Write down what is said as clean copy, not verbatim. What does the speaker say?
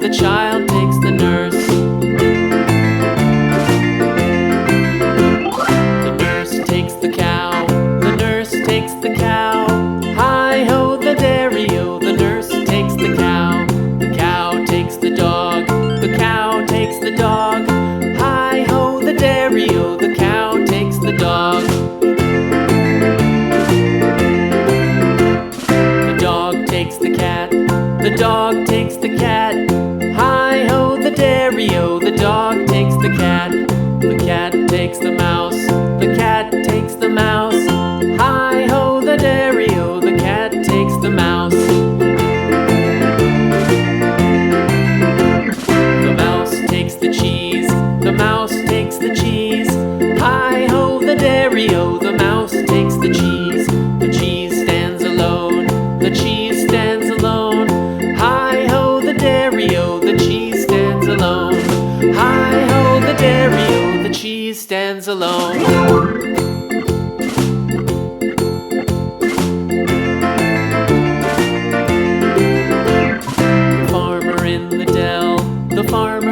the child takes the nurse. The nurse takes the cow, the nurse takes the cow. Hi-ho, the dairy-o, the nurse takes the cow. The cow takes the dog, the cow takes the dog. Hi-ho, the dairy-o, the cow takes the dog. The dog takes the cat, the dog takes the cat. Hi-ho, the dairy-o, the dog takes the cat. The cat takes the mouse, the cat takes the mouse. Hi-ho, the dairy-o, the cat takes the mouse. The mouse takes the cheese, the mouse takes the cheese. Hi-ho, the dairy-o, the mouse takes the cheese. The cheese stands alone, the cheese stands alone. Hi-ho, the dairy-o, the cheese stands alone. Hi-ho, the dairy-o, the cheese stands alone. The farmer